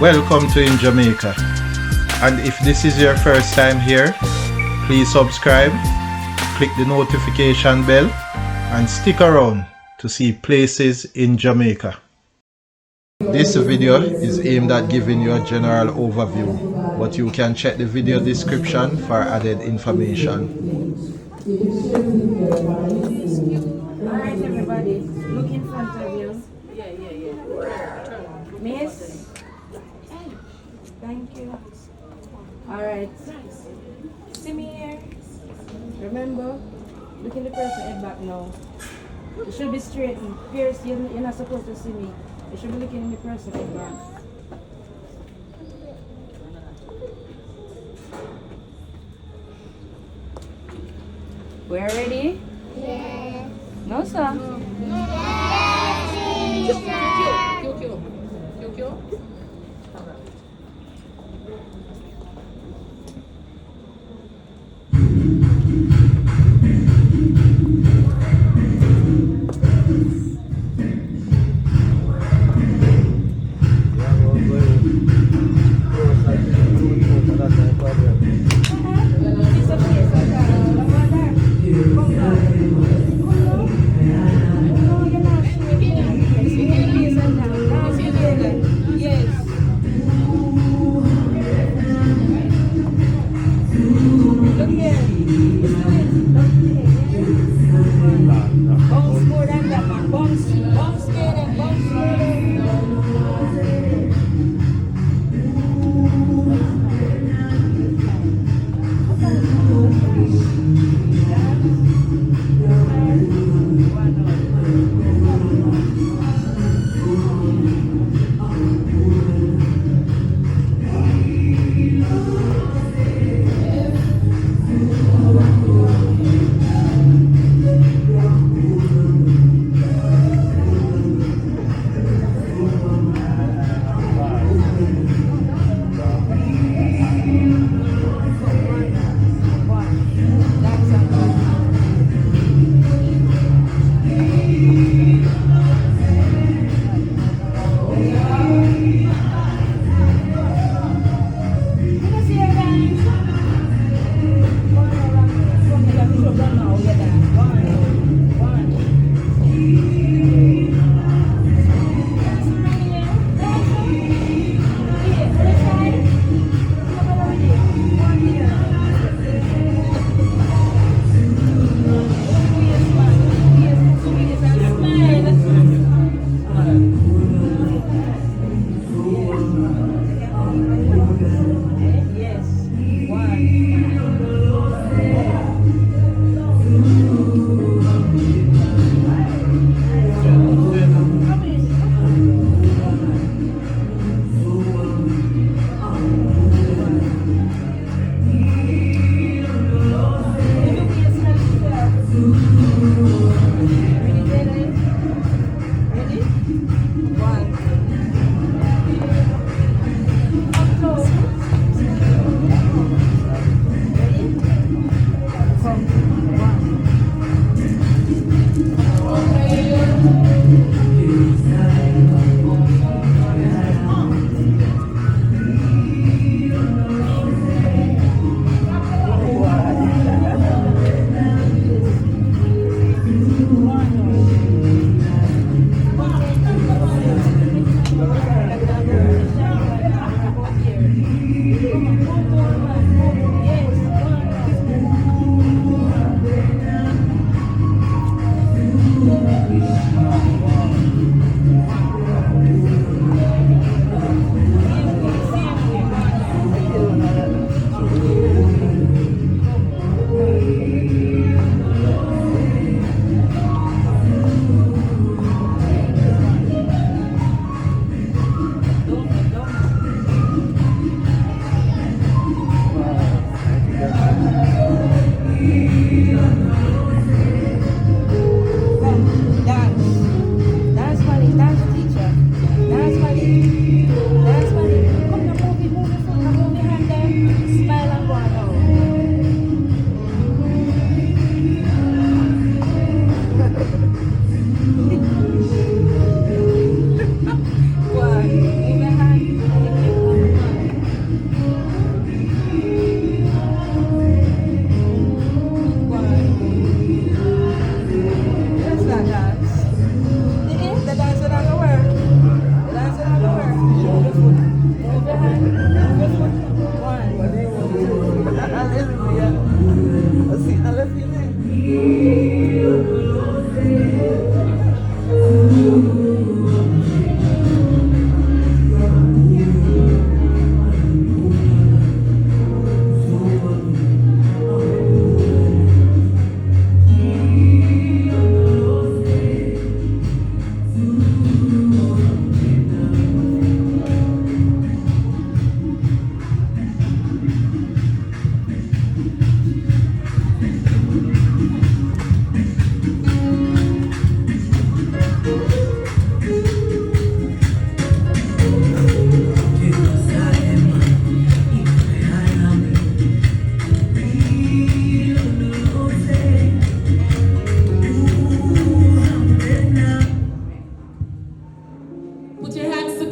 Welcome to InJamaica. And if this is your first time here, please subscribe, click the notification bell, and stick around to see places in Jamaica. This video is aimed at giving you a general overview, but you can check the video description for added information. Alright everybody, look in front of you. Miss? Thank you. Alright. See me here. Remember, look in the person head back now. You should be straightened. Pierce, you're not supposed to see me. You should be looking in the person head back. We're ready? Yes. No, sir. Yes.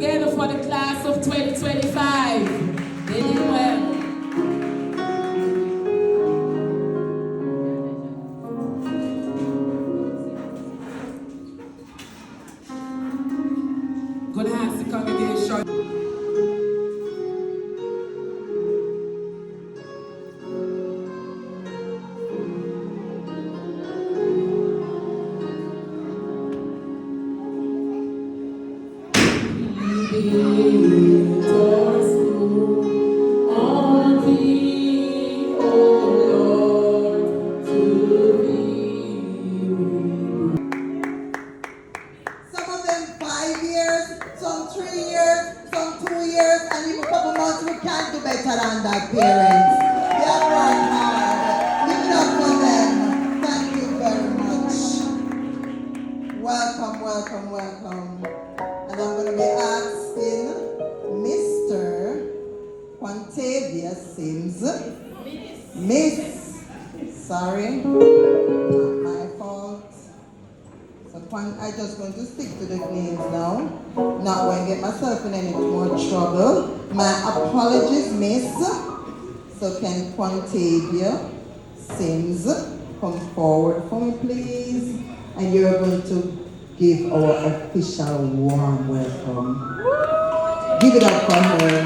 together for the class of 2025. They did well. Gonna ask the congregation. Some of them 5 years, some 3 years, some 2 years, and even a couple months. We can't do better than that, parents. They have worked hard. Give it up for them. Thank you very much. Welcome, welcome, welcome. And I'm going to be asking Mr. Quantavia Sims. Miss. Sorry. Not my fault. So I'm just going to stick to the names now. Not going to get myself in any more trouble. My apologies, Miss. So can Quantavia Sims come forward for me, please? And you're going to give our official warm welcome. Give it up for her.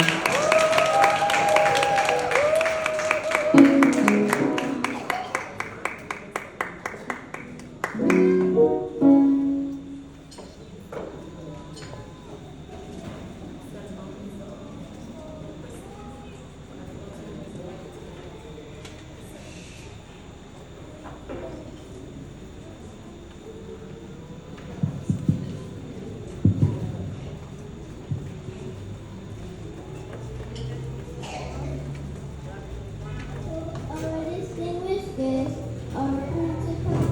Our distinguished guests, our principal,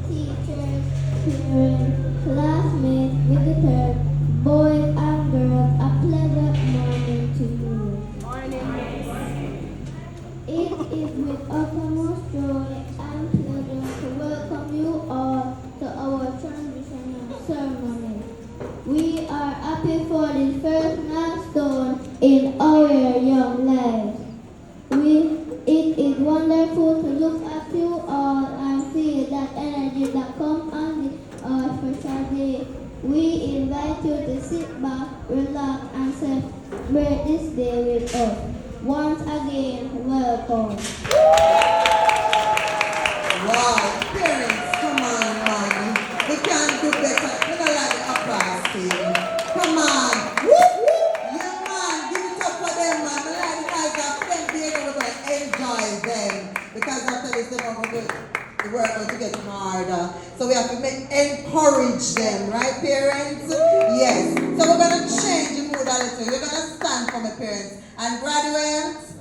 teachers, parents, classmates, visitors, boys and girls, a pleasant morning to you. It is with utmost joy and pleasure to welcome you all to our transitional ceremony. We are happy for this first milestone in our young lives. It is wonderful to look at you all and feel that energy that comes on this special day. We invite you to sit back, relax, and celebrate this day with us. Once again, welcome. Wow, parents, come on, man. We can't do better. We don't like the applause team. Come on. Whoop, whoop. Yeah, man. Give it up for them, man. We like the guys that them being able to enjoy them. Because after this, the work going to get harder. So we have to encourage them, right, parents? Yes. So we're going to change the mood a little. We're going to stand for my parents. And graduates,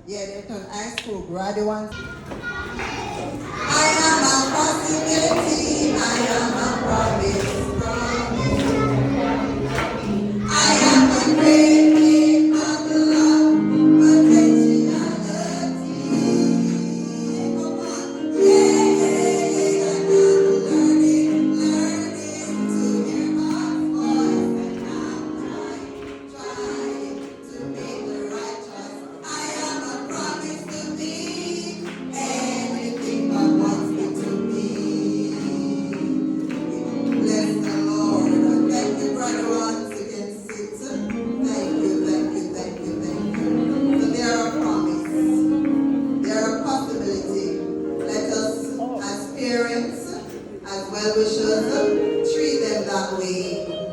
yeah, they turn high school graduates. I am a possibility, I am a promise. I am a great name of love, potentiality. Come on, yeah, and I'm learning to hear God's voice, and I'm trying to make the right choice. I am a promise to be anything God wants me to be. Bless the Lord. Thank you, brother. Once again, sit. Thank you. So they are a promise. They are a possibility. Let us, as parents, as well-wishers, treat them that way.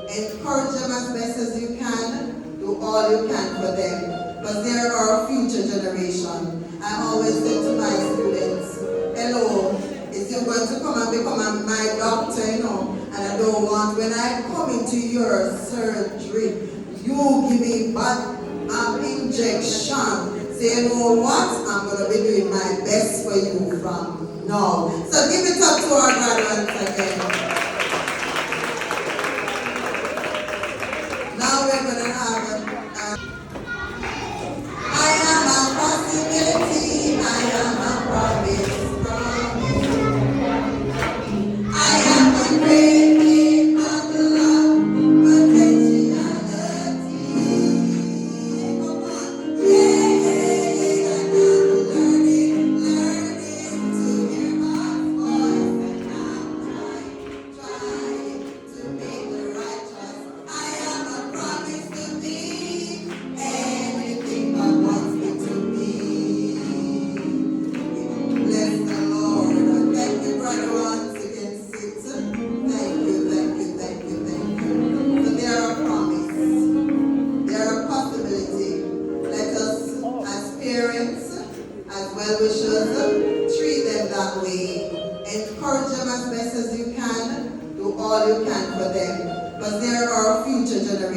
Encourage them as best as you can. Do all you can for them. Because they are our future generation. I always say to my students, hello, is you going to come and become my doctor, and I don't want, when I come into your surgery, you give me bad injection. Say, you know what? I'm going to be doing my best for you from now. So give it up to our graduates again. Now we're going to have I am a possibility, I am a promise. I am a great name of love, potentiality.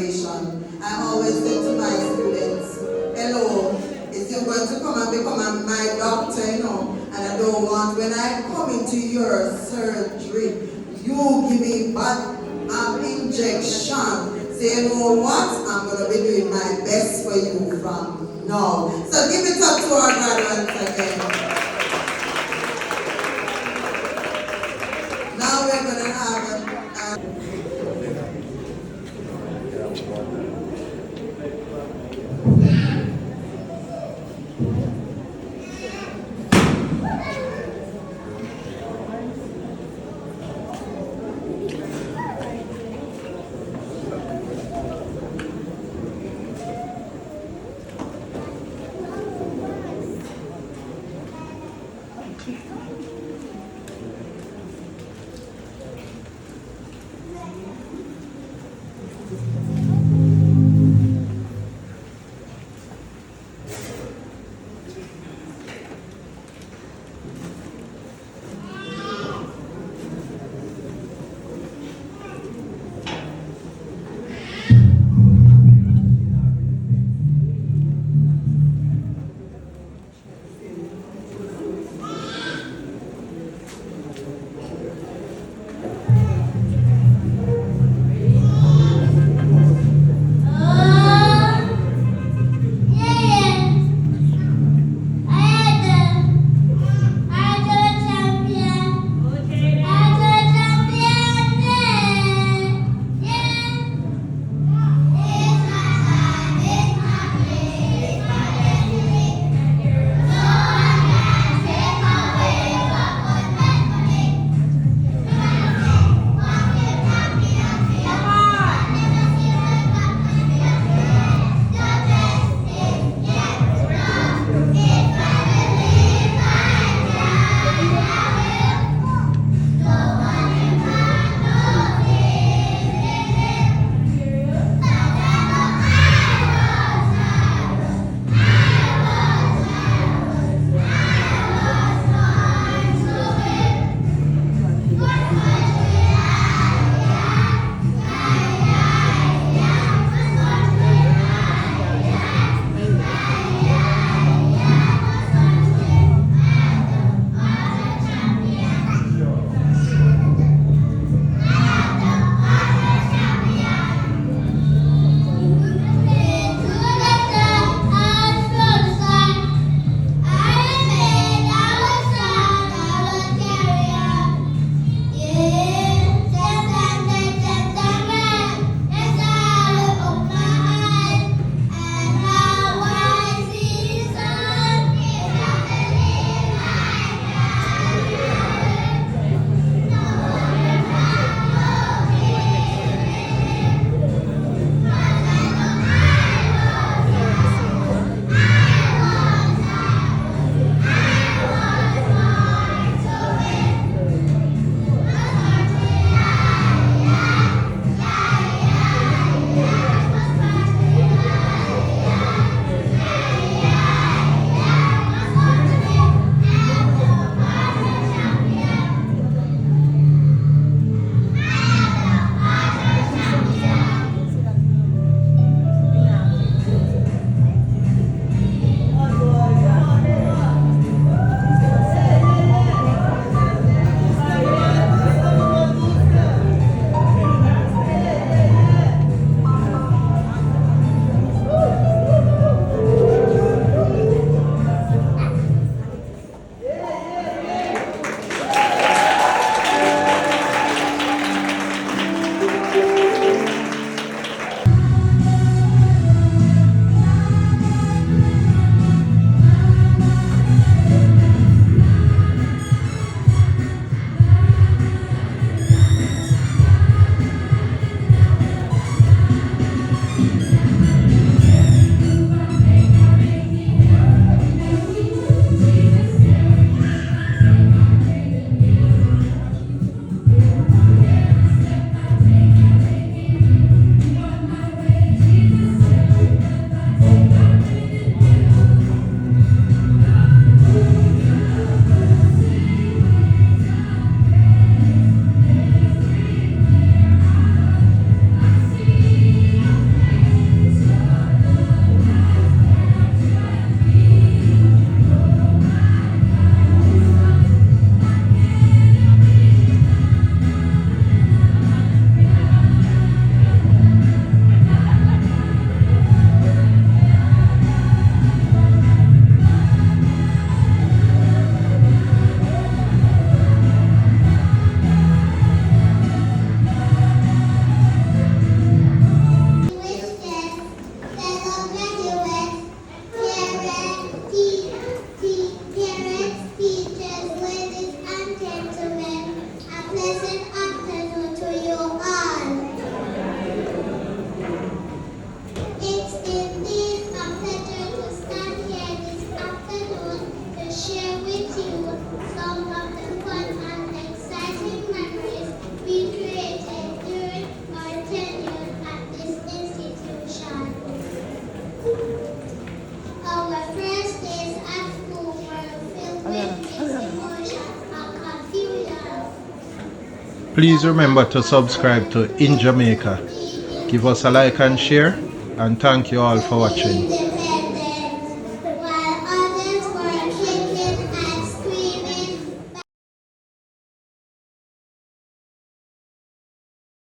generation. I always say to my students, hello, if you're going to come and become my doctor, you know, and I don't want, when I come into your surgery, you give me bad injection. Say, you know what? I'm going to be doing my best for you from now. So give it up to our graduates again. Now we're going to have Please remember to subscribe to In Jamaica. Give us a like and share, and thank you all for watching.